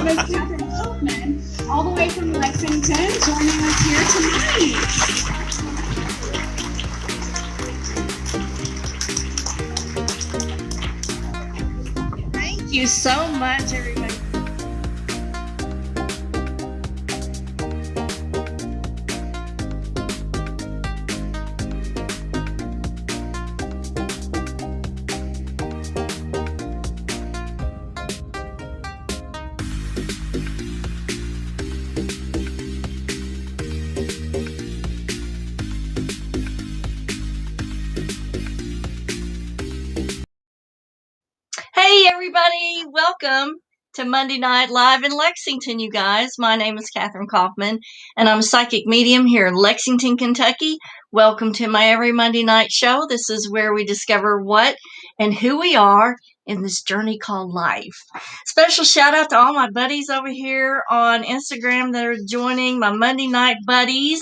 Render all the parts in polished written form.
Miss Kathryn Kauffman, all the way from Lexington, joining us here tonight. Thank you so much, everybody. Hey everybody, welcome to Monday Night Live in Lexington, you guys. My name is Kathryn Kauffman, and I'm a psychic medium here in Lexington, Kentucky. Welcome to my every Monday night show. This is where we discover what and who we are in this journey called life. Special shout out to all my buddies over here on Instagram that are joining, my Monday night buddies.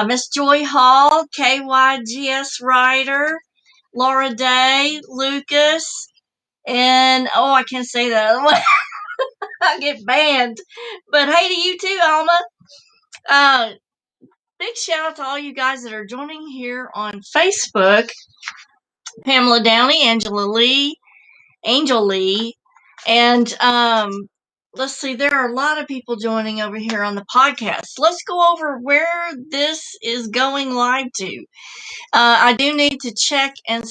Miss Joy Hall, KYGS Writer, Laura Day, Lucas, and, I can't say that other one. I'll get banned. But hey to you too, Alma. Big shout out to all you guys that are joining here on Facebook. Pamela Downey, Angela Lee, Angel Lee, and let's see, there are a lot of people joining over here on the podcast. Let's go over where this is going live to. I do need to check and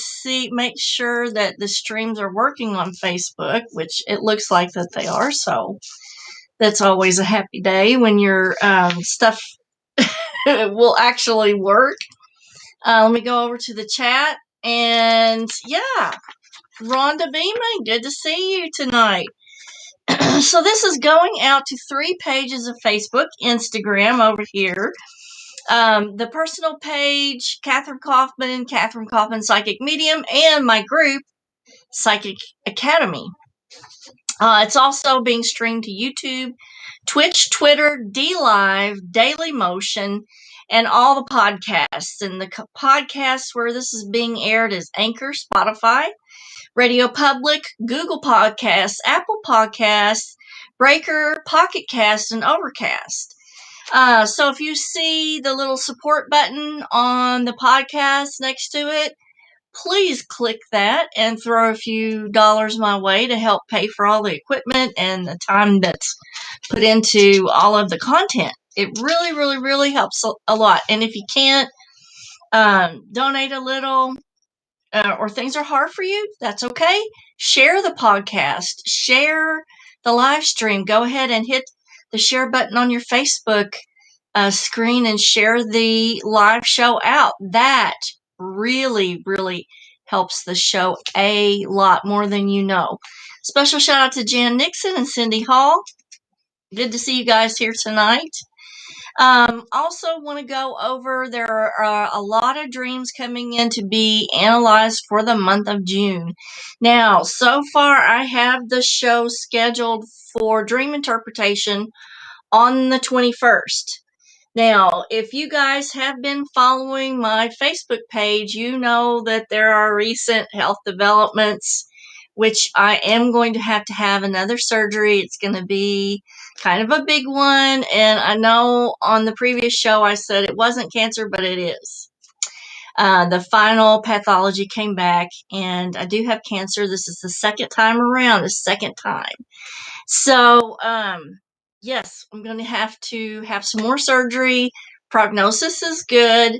make sure that the streams are working on Facebook, which it looks like that they are. So that's always a happy day when your stuff will actually work. Let me go over to the chat. And yeah, Rhonda Beeman, good to see you tonight. So this is going out to 3 pages of Facebook, Instagram over here. The personal page, Kathryn Kauffman Psychic Medium, and my group, Psychic Academy. It's also being streamed to YouTube, Twitch, Twitter, DLive, Daily Motion, and all the podcasts. And the podcasts where this is being aired is Anchor, Spotify, Radio Public, Google Podcasts, Apple Podcasts, Breaker, Pocket Cast, and Overcast. So if you see the little support button on the podcast next to it, please click that and throw a few dollars my way to help pay for all the equipment and the time that's put into all of the content. It really, really, really helps a lot. And if you can't donate a little or things are hard for you, that's okay. Share the podcast. Share the live stream. Go ahead and hit the share button on your Facebook screen and share the live show out. That really, really helps the show a lot more than you know. Special shout out to Jan Nixon and Cindy Hall. Good to see you guys here tonight. Also want to go over, there are a lot of dreams coming in to be analyzed for the month of June. Now, so far I have the show scheduled for dream interpretation on the 21st. Now, if you guys have been following my Facebook page, you know that there are recent health developments, which I am going to have another surgery. It's going to be kind of a big one. And I know on the previous show I said it wasn't cancer, but it is. The final pathology came back, and I do have cancer. This is the second time around, the second time. So, yes, I'm going to have some more surgery. Prognosis is good.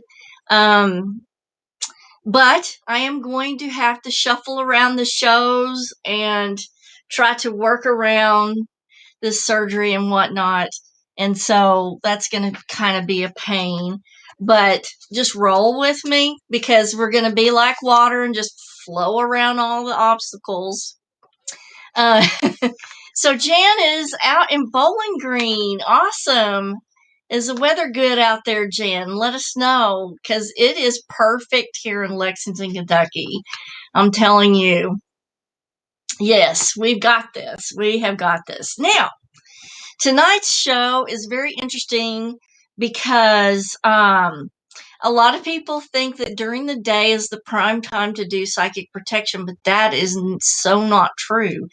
But I am going to have to shuffle around the shows and try to work around this surgery and whatnot. And so that's going to kind of be a pain. But just roll with me, because we're going to be like water and just flow around all the obstacles. So Jan is out in Bowling Green. Awesome. Is the weather good out there, Jan? Let us know, because it is perfect here in Lexington, Kentucky. I'm telling you. Yes, we've got this. We have got this. Now, tonight's show is very interesting because A lot of people think that during the day is the prime time to do psychic protection, but that is so not true.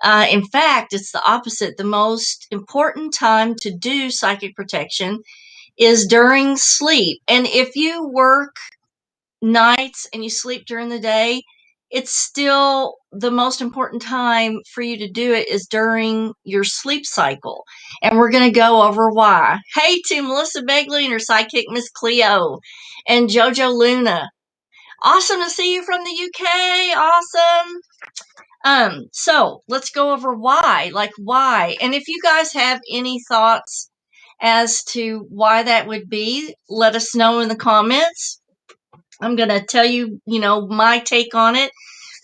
In fact, it's the opposite. The most important time to do psychic protection is during sleep. And if you work nights and you sleep during the day, it's still the most important time for you to do it is during your sleep cycle. And we're going to go over why. Hey to Melissa Begley and her sidekick, Miss Cleo, and Jojo Luna. Awesome to see you from the UK. Awesome. So let's go over why. Like, why? And if you guys have any thoughts as to why that would be, let us know in the comments. I'm going to tell you, my take on it,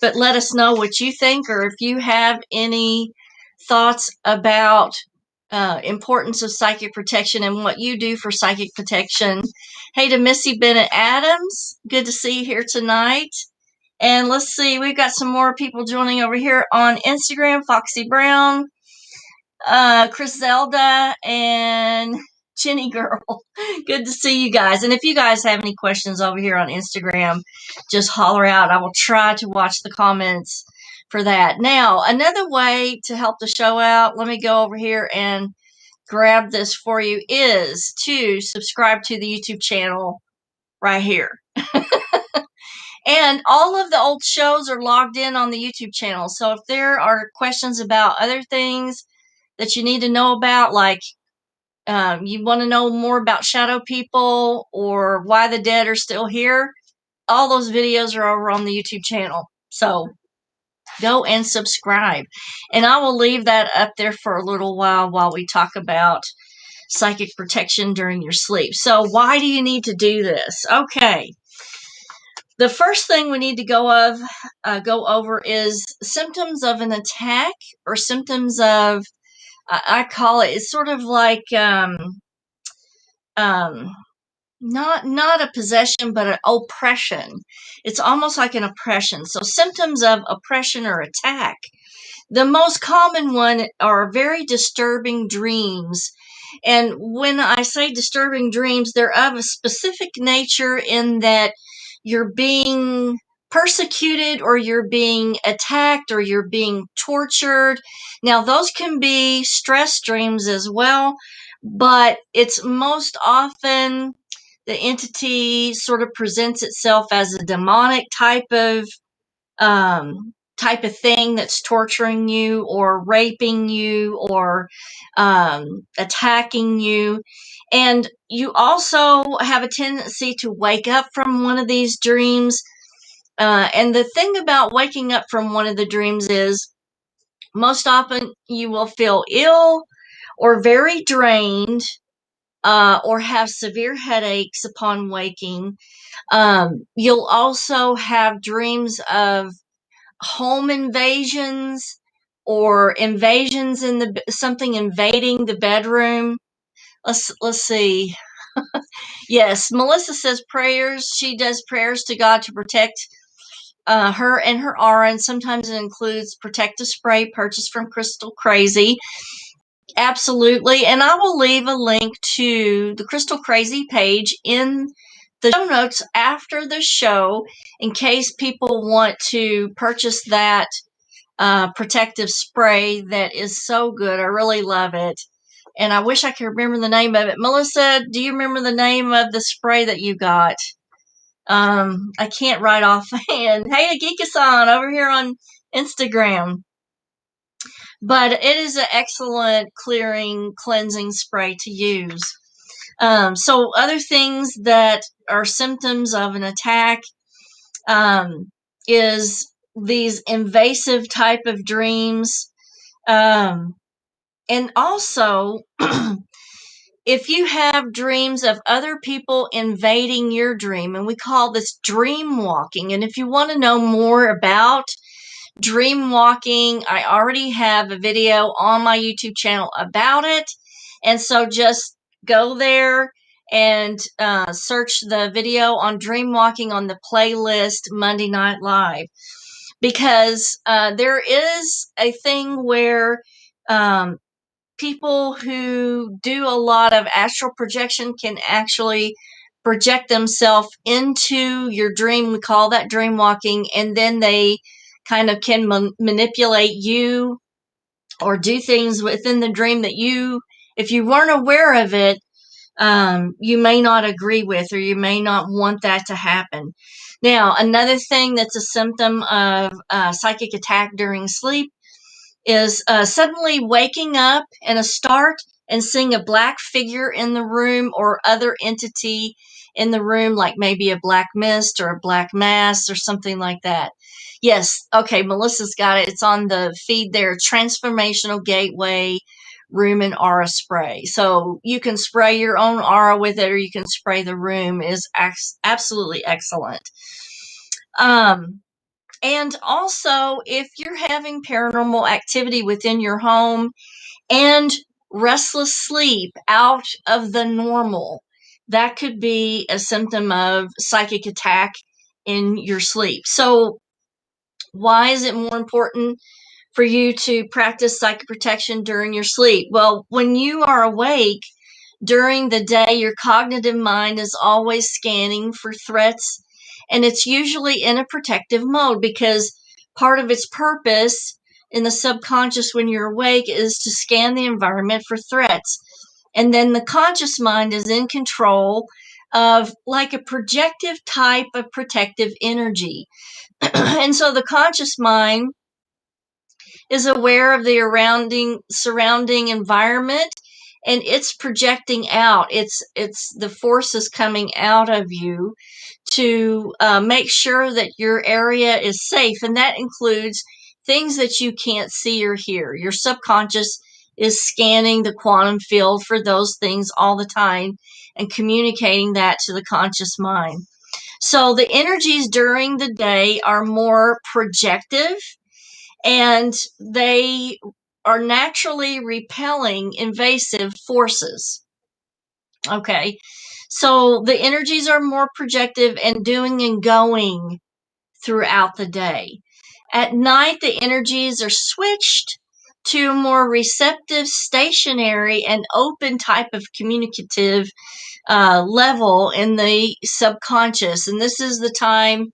but let us know what you think, or if you have any thoughts about importance of psychic protection and what you do for psychic protection. Hey to Missy Bennett Adams. Good to see you here tonight. And let's see, we've got some more people joining over here on Instagram. Foxy Brown, Chris Zelda, and Jenny Girl. Good to see you guys. And if you guys have any questions over here on Instagram, just holler out. I will try to watch the comments for that. Now, another way to help the show out, let me go over here and grab this for you, is to subscribe to the YouTube channel right here. And all of the old shows are logged in on the YouTube channel. So if there are questions about other things that you need to know about, like you want to know more about shadow people or why the dead are still here, all those videos are over on the YouTube channel. So go and subscribe. And I will leave that up there for a little while we talk about psychic protection during your sleep. So why do you need to do this? Okay. The first thing we need to go over is symptoms of an attack, or symptoms of, I call it's sort of like not a possession, but an oppression. It's almost like an oppression. So symptoms of oppression or attack. The most common one are very disturbing dreams. And when I say disturbing dreams, they're of a specific nature in that you're being persecuted, or you're being attacked, or you're being tortured. Now, those can be stress dreams as well, but it's most often the entity sort of presents itself as a demonic type of thing that's torturing you or raping you or attacking you. And you also have a tendency to wake up from one of these dreams. And the thing about waking up from one of the dreams is most often you will feel ill or very drained, or have severe headaches upon waking. You'll also have dreams of home invasions, or invasions in something invading the bedroom. Let's see. Yes, Melissa says prayers. She does prayers to God to protect her and her aura, and sometimes it includes protective spray purchased from Crystal Crazy. Absolutely. And I will leave a link to the Crystal Crazy page in the show notes after the show, in case people want to purchase that protective spray that is so good. I really love it. And I wish I could remember the name of it. Melissa, do you remember the name of the spray that you got? I can't write offhand. Hey, Agika-san over here on Instagram. But it is an excellent clearing, cleansing spray to use. So other things that are symptoms of an attack is these invasive type of dreams. And also, if you have dreams of other people invading your dream, and we call this dream walking. And if you want to know more about dream walking, I already have a video on my YouTube channel about it. And so just go there and search the video on dream walking on the playlist Monday Night Live. Because there is a thing where people who do a lot of astral projection can actually project themselves into your dream. We call that dream walking. And then they kind of can manipulate you or do things within the dream that you, if you weren't aware of it, you may not agree with, or you may not want that to happen. Now, another thing that's a symptom of psychic attack during sleep is suddenly waking up in a start and seeing a black figure in the room or other entity in the room, like maybe a black mist or a black mass or something like that. Yes, okay, Melissa's got it. It's on the feed there. Transformational Gateway Room and Aura Spray. So you can spray your own aura with it, or you can spray the room. It is absolutely excellent. And also, if you're having paranormal activity within your home and restless sleep out of the normal, that could be a symptom of psychic attack in your sleep. So why is it more important for you to practice psychic protection during your sleep? Well, when you are awake during the day, your cognitive mind is always scanning for threats, and it's usually in a protective mode because part of its purpose in the subconscious when you're awake is to scan the environment for threats. And then the conscious mind is in control of like a projective type of protective energy. And so the conscious mind is aware of the surrounding environment, and it's projecting out. It's the forces coming out of you to make sure that your area is safe, and that includes things that you can't see or hear. Your subconscious is scanning the quantum field for those things all the time and communicating that to the conscious mind. So the energies during the day are more projective, and they are naturally repelling invasive forces. Okay, so the energies are more projective and doing and going throughout the day. At night, the energies are switched to a more receptive, stationary, and open type of communicative level in the subconscious. And this is the time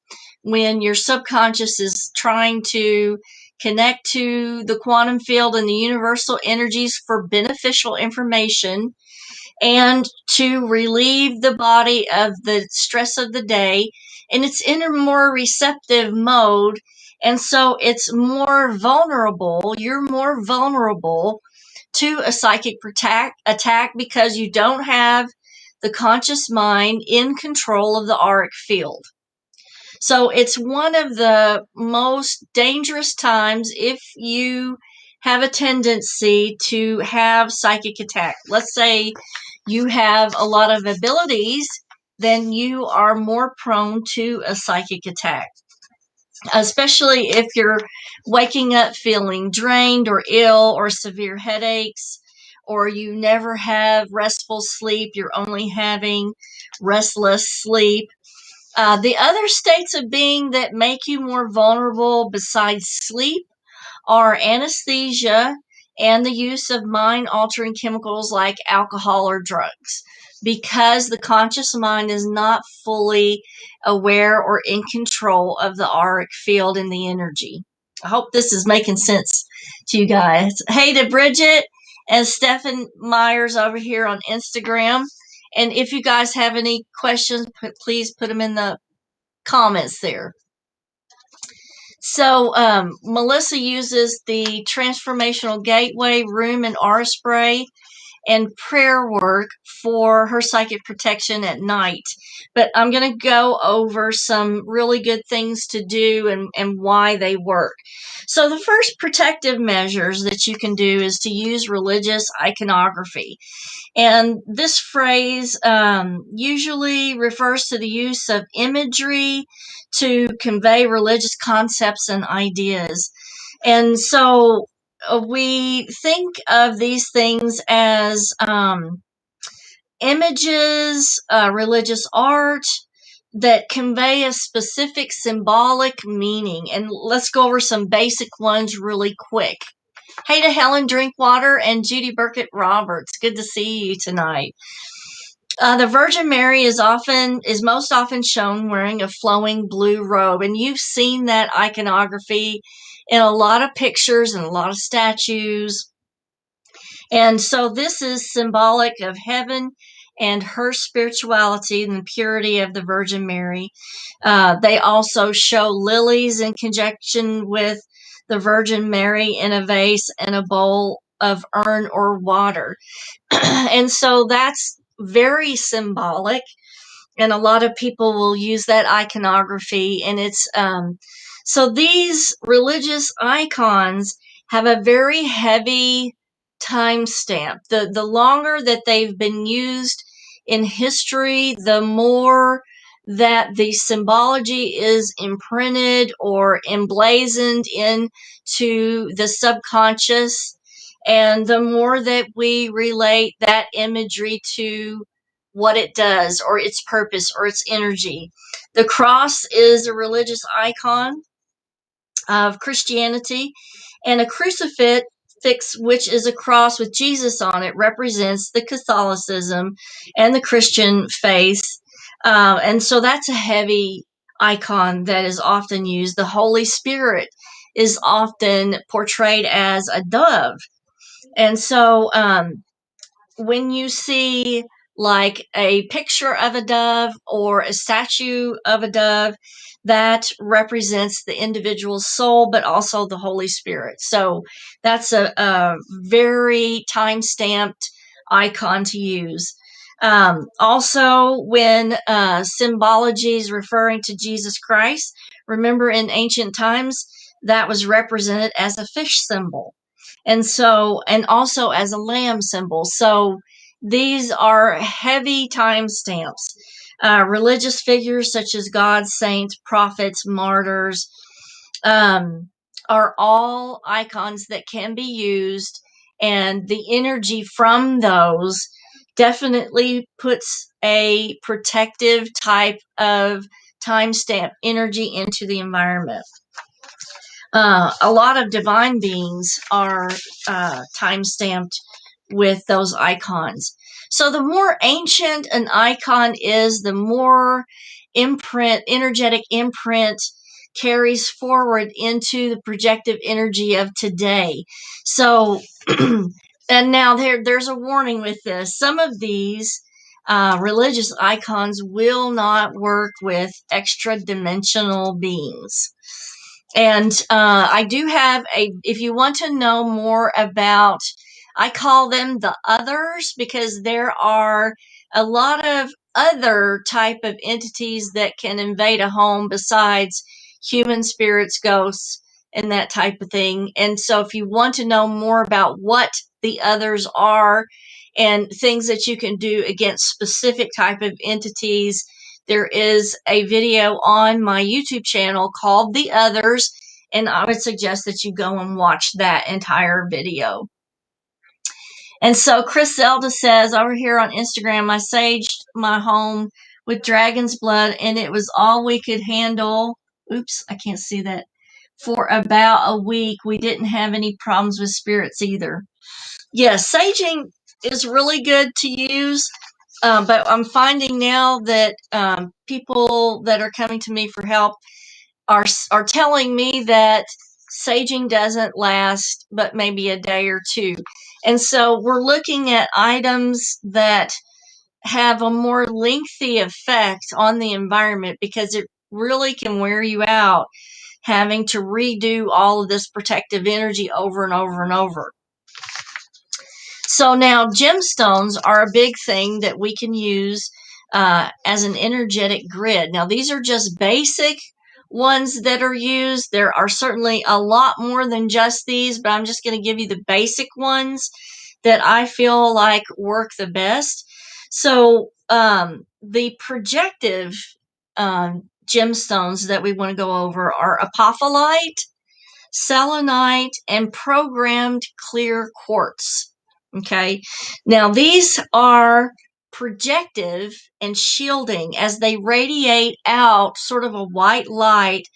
when your subconscious is trying to connect to the quantum field and the universal energies for beneficial information and to relieve the body of the stress of the day. And it's in a more receptive mode. And so it's more vulnerable. You're more vulnerable to a psychic attack because you don't have the conscious mind in control of the auric field. So it's one of the most dangerous times if you have a tendency to have psychic attack. Let's say you have a lot of abilities, then you are more prone to a psychic attack, especially if you're waking up feeling drained or ill or severe headaches, or you never have restful sleep, you're only having restless sleep. The other states of being that make you more vulnerable besides sleep are anesthesia and the use of mind-altering chemicals like alcohol or drugs, because the conscious mind is not fully aware or in control of the auric field and the energy. I hope this is making sense to you guys. Hey to Bridget and Stephen Myers over here on Instagram. And if you guys have any questions, please put them in the comments there. So Melissa uses the Transformational Gateway Room and Aura Spray and prayer work for her psychic protection at night. But I'm going to go over some really good things to do and why they work. So the first protective measures that you can do is to use religious iconography. And this phrase usually refers to the use of imagery to convey religious concepts and ideas. And so we think of these things as images, religious art that convey a specific symbolic meaning. And let's go over some basic ones really quick. Hey to Helen Drinkwater and Judy Burkett Roberts. Good to see you tonight. The Virgin Mary is most often shown wearing a flowing blue robe, and you've seen that iconography in a lot of pictures and a lot of statues. And so this is symbolic of heaven and her spirituality and the purity of the Virgin Mary. They also show lilies in conjunction with the Virgin Mary in a vase and a bowl of urn or water. And so that's very symbolic, and a lot of people will use that iconography. And it's so these religious icons have a very heavy time stamp. The longer that they've been used in history, the more that the symbology is imprinted or emblazoned into the subconscious, and the more that we relate that imagery to what it does or its purpose or its energy. The cross is a religious icon of Christianity, and a crucifix, which is a cross with Jesus on it, represents the Catholicism and the Christian faith. And so that's a heavy icon that is often used. The Holy Spirit is often portrayed as a dove. And so when you see like a picture of a dove or a statue of a dove, that represents the individual's soul, but also the Holy Spirit. So that's a very time-stamped icon to use. Also, when symbology is referring to Jesus Christ, remember in ancient times that was represented as a fish symbol. And so, and also as a lamb symbol. So these are heavy timestamps. Religious figures such as gods, saints, prophets, martyrs are all icons that can be used, and the energy from those definitely puts a protective type of timestamp energy into the environment. A lot of divine beings are time-stamped with those icons. So the more ancient an icon is, the more energetic imprint carries forward into the projective energy of today. So, and now there's a warning with this. Some of these religious icons will not work with extra dimensional beings. And I do have if you want to know more about, I call them the others, because there are a lot of other type of entities that can invade a home besides human spirits, ghosts, and that type of thing. And so if you want to know more about what the others are and things that you can do against specific type of entities, there is a video on my YouTube channel called The Others, and I would suggest that you go and watch that entire video. And so Chris Zelda says over here on Instagram, I saged my home with dragon's blood, and it was all we could handle. Oops, I can't see that. For about a week, we didn't have any problems with spirits either. Yes, saging is really good to use. But I'm finding now that people that are coming to me for help are telling me that saging doesn't last but maybe a day or two. And so we're looking at items that have a more lengthy effect on the environment, because it really can wear you out having to redo all of this protective energy over and over and over. So now gemstones are a big thing that we can use as an energetic grid. Now these are just basic ones that are used. There are certainly a lot more than just these, but I'm just going to give you the basic ones that I feel like work the best. So the projective gemstones that we want to go over are apophyllite, selenite, and programmed clear quartz. Okay, now these are projective and shielding as they radiate out sort of a white light.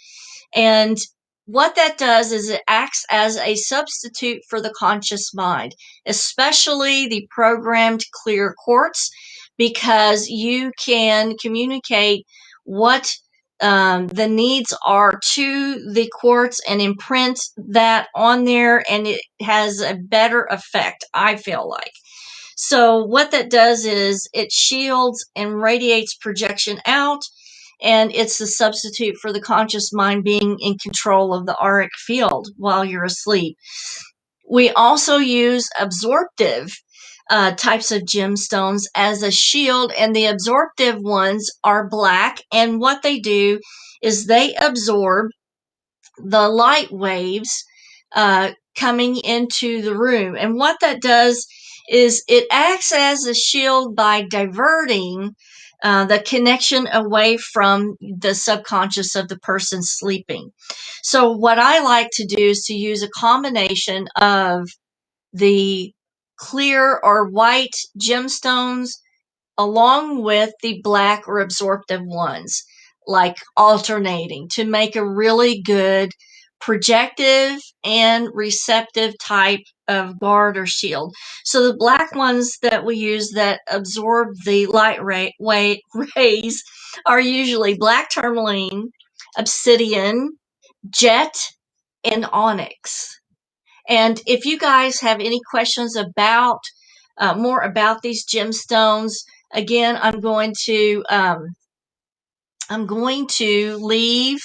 And what that does is it acts as a substitute for the conscious mind, especially the programmed clear quartz, because you can communicate what the needs are to the quartz and imprint that on there, and it has a better effect, I feel like. So what that does is it shields and radiates projection out, and it's a substitute for the conscious mind being in control of the auric field while you're asleep. We also use absorptive types of gemstones as a shield, and the absorptive ones are black, and what they do is they absorb the light waves coming into the room. And what that does is it acts as a shield by diverting the connection away from the subconscious of the person sleeping. So what I like to do is to use a combination of the clear or white gemstones along with the black or absorptive ones, like alternating to make a really good projective and receptive type of guard or shield. So the black ones that we use that absorb the light rays are usually black tourmaline, obsidian, jet, and onyx. And if you guys have any questions about more about these gemstones, again, I'm going to leave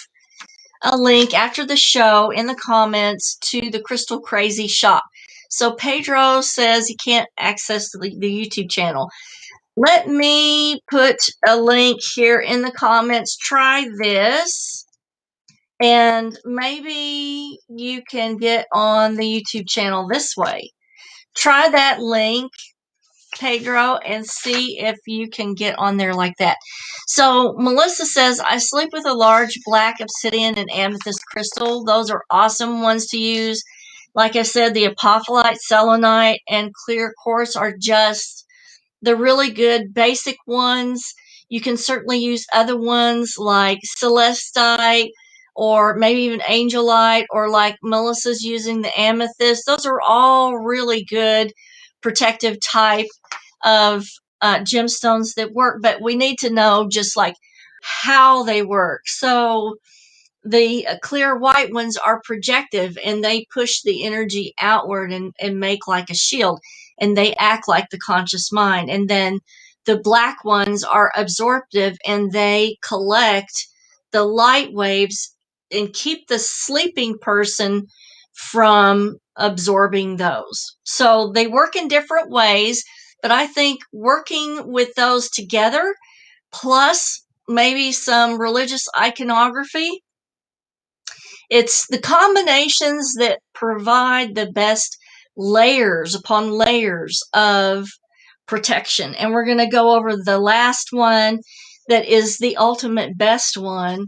a link after the show in the comments to the Crystal Crazy shop. So Pedro says he can't access the YouTube channel. Let me put a link here in the comments. Try this, and maybe you can get on the YouTube channel this way. Try that link, Pedro, and see if you can get on there like that. So Melissa says, I sleep with a large black obsidian and amethyst crystal. Those are awesome ones to use. Like I said, the Apophyllite, Selenite, and clear quartz are just the really good basic ones. You can certainly use other ones like celestite or maybe even angelite, or like Melissa's using the amethyst. Those are all really good protective type of gemstones that work, but we need to know just like how they work. So the clear white ones are projective, and they push the energy outward and make like a shield, and they act like the conscious mind. And then the black ones are absorptive, and they collect the light waves and keep the sleeping person from absorbing those. So they work in different ways, but I think working with those together, plus maybe some religious iconography, it's the combinations that provide the best layers upon layers of protection. And we're going to go over the last one that is the ultimate best one.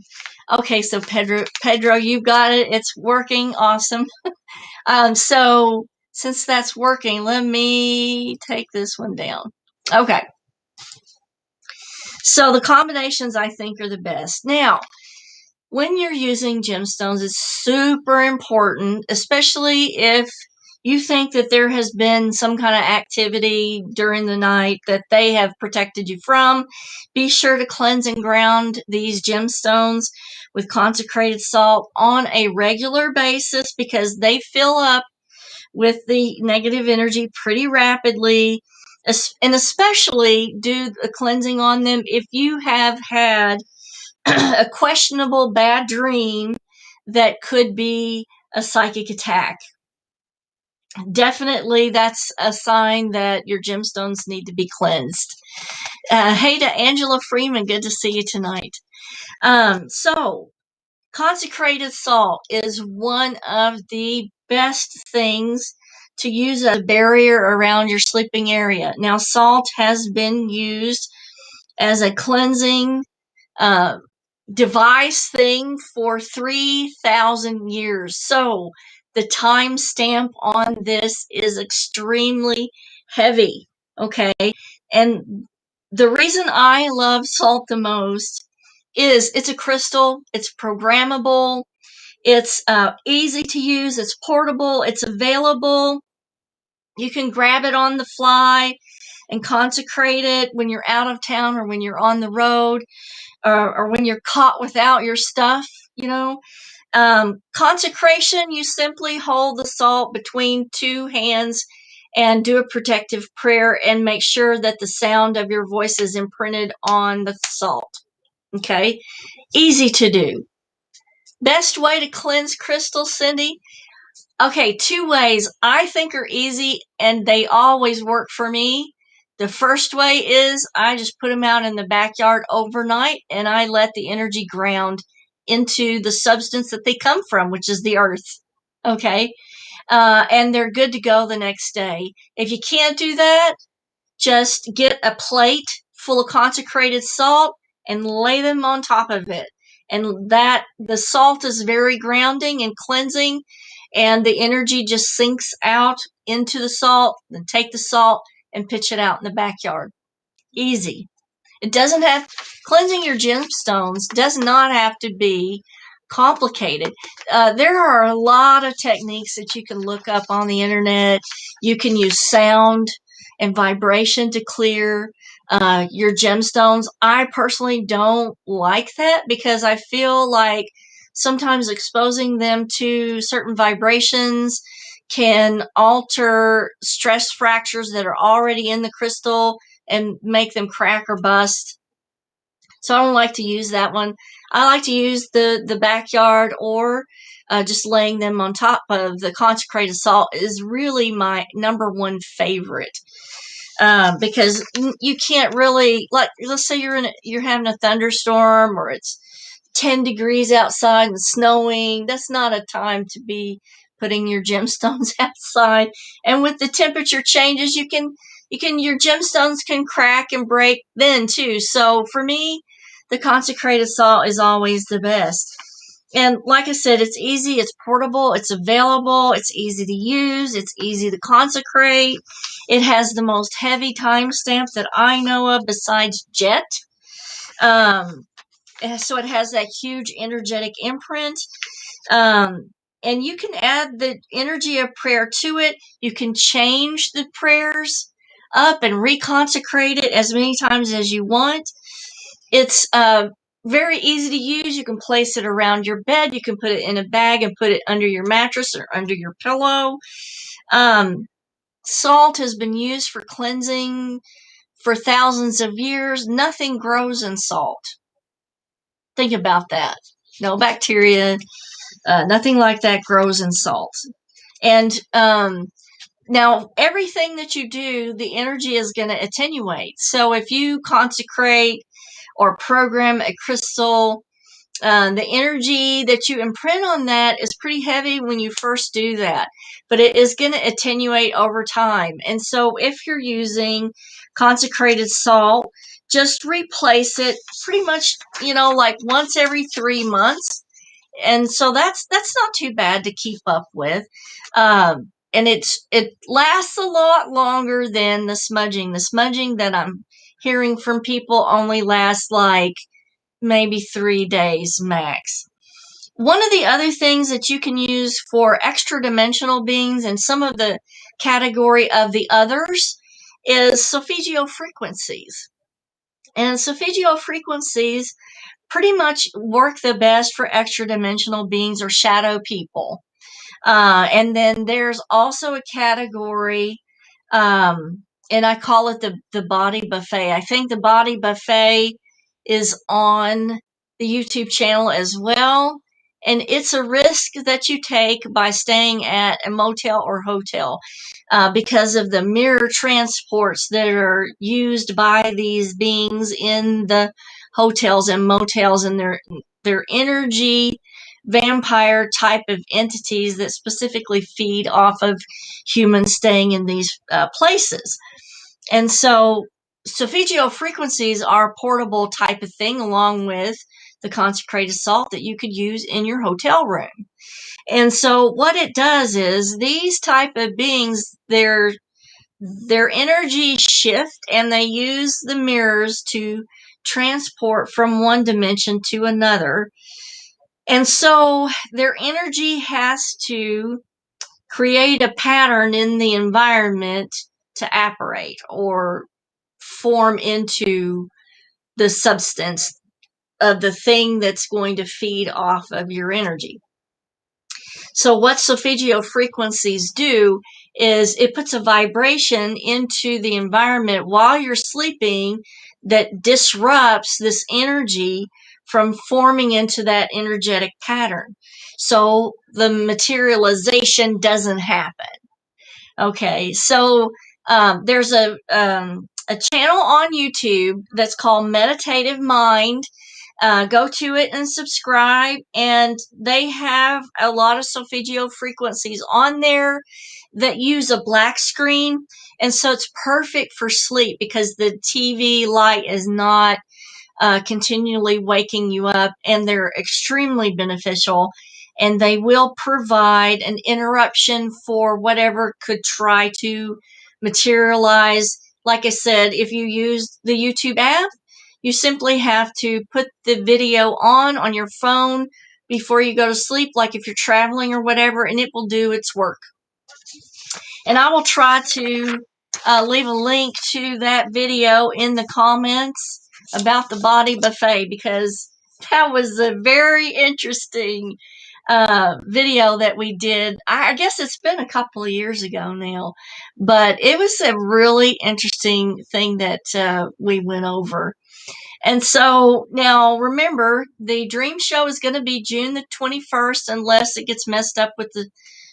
Okay, so Pedro, you've got it. It's working. Awesome. So since that's working, let me take this one down. Okay. So the combinations I think are the best. Now, when you're using gemstones, it's super important, especially if you think that there has been some kind of activity during the night that they have protected you from. Be sure to cleanse and ground these gemstones with consecrated salt on a regular basis, because they fill up with the negative energy pretty rapidly. And especially do the cleansing on them if you have had a questionable bad dream that could be a psychic attack. Definitely, that's a sign that your gemstones need to be cleansed. Hey to Angela Freeman, good to see you tonight. So, consecrated salt is one of the best things to use as a barrier around your sleeping area. Now, salt has been used as a cleansing device thing for 3,000 years. So the time stamp on this is extremely heavy. Okay. And the reason I love salt the most is it's a crystal, it's programmable, it's easy to use, it's portable, it's available. You can grab it on the fly. and consecrate it when you're out of town or when you're on the road, or when you're caught without your stuff, you know. Consecration, you simply hold the salt between two hands and do a protective prayer and make sure that the sound of your voice is imprinted on the salt. Okay? Easy to do. Best way to cleanse crystals, Cindy? Okay, two ways I think are easy and they always work for me. The first way is I just put them out in the backyard overnight and I let the energy ground into the substance that they come from, which is the earth. Okay. And they're good to go the next day. If you can't do that, just get a plate full of consecrated salt and lay them on top of it. And that the salt is very grounding and cleansing, and the energy just sinks out into the salt. Then take the salt and pitch it out in the backyard. Easy. It doesn't have cleansing your gemstones does not have to be complicated. There are a lot of techniques that you can look up on the internet. You can use sound and vibration to clear your gemstones. I personally don't like that because I feel like sometimes exposing them to certain vibrations can alter stress fractures that are already in the crystal and make them crack or bust. So I don't like to use that one. I like to use the backyard, or just laying them on top of the consecrated salt is really my number one favorite. Because you can't really, like, let's say you're having a thunderstorm or it's 10 degrees outside and snowing. That's not a time to be putting your gemstones outside. And with the temperature changes, your gemstones can crack and break then too. So for me, the consecrated salt is always the best. And like I said, it's easy, it's portable, it's available, it's easy to use, it's easy to consecrate. It has the most heavy timestamp that I know of besides jet. So it has that huge energetic imprint. And you can add the energy of prayer to it. You can change the prayers up and reconsecrate it as many times as you want. It's very easy to use. You can place it around your bed. You can put it in a bag and put it under your mattress or under your pillow. Salt has been used for cleansing for thousands of years. Nothing grows in salt. Think about that. No bacteria, nothing like that grows in salt. And now, everything that you do, the energy is going to attenuate. So if you consecrate or program a crystal, the energy that you imprint on that is pretty heavy when you first do that, but it is going to attenuate over time. And so if you're using consecrated salt, just replace it pretty much, like once every 3 months. And so that's not too bad to keep up with. And it lasts a lot longer than the smudging. The smudging that I'm hearing from people only lasts like maybe 3 days max. One of the other things that you can use for extra dimensional beings and some of the category of the others is solfeggio frequencies. And solfeggio frequencies pretty much work the best for extra dimensional beings or shadow people. And then there's also a category, and I call it the body buffet. I think the body buffet is on the YouTube channel as well. And it's a risk that you take by staying at a motel or hotel because of the mirror transports that are used by these beings in the hotels and motels, and their energy vampire type of entities that specifically feed off of humans staying in these places. And so solfeggio frequencies are a portable type of thing, along with the consecrated salt that you could use in your hotel room. And so what it does is these type of beings, their energy shift, and they use the mirrors to transport from one dimension to another. And so their energy has to create a pattern in the environment to apparate or form into the substance of the thing that's going to feed off of your energy. So what solfeggio frequencies do is it puts a vibration into the environment while you're sleeping that disrupts this energy from forming into that energetic pattern. So the materialization doesn't happen. Okay, so there's a channel on YouTube that's called Meditative Mind. Go to it and subscribe, and they have a lot of solfeggio frequencies on there that use a black screen, and so it's perfect for sleep because the TV light is not continually waking you up, and they're extremely beneficial, and they will provide an interruption for whatever could try to materialize. Like I said, if you use the YouTube app, you simply have to put the video on your phone before you go to sleep, like if you're traveling or whatever, and it will do its work. And I will try to leave a link to that video in the comments about the body buffet, because that was a very interesting video that we did. I guess it's been a couple of years ago now, but it was a really interesting thing that we went over. And so now remember, the dream show is going to be June the 21st, unless it gets messed up with the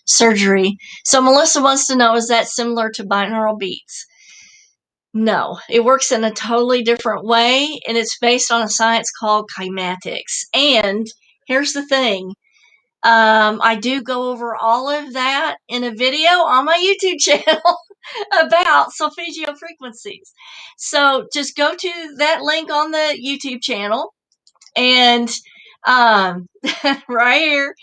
surgery. So Melissa wants to know, is that similar to binaural beats? No, it works in a totally different way, and it's based on a science called kymatics. And here's the thing. I do go over all of that in a video on my YouTube channel about solfeggio frequencies. So just go to that link on the YouTube channel, and right here,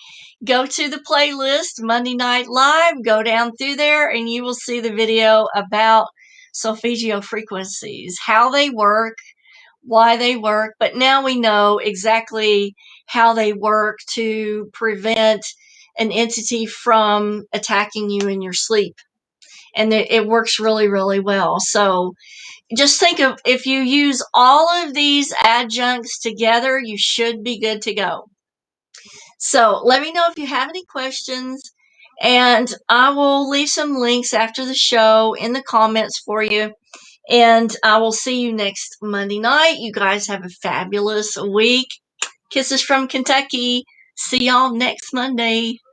go to the playlist, Monday Night Live, go down through there, and you will see the video about solfeggio frequencies, how they work, why they work. But now we know exactly how they work to prevent an entity from attacking you in your sleep. And it works really, really well. So just think of, if you use all of these adjuncts together, you should be good to go. So let me know if you have any questions, and I will leave some links after the show in the comments for you. And I will see you next Monday night. You guys have a fabulous week. Kisses from Kentucky. See y'all next Monday.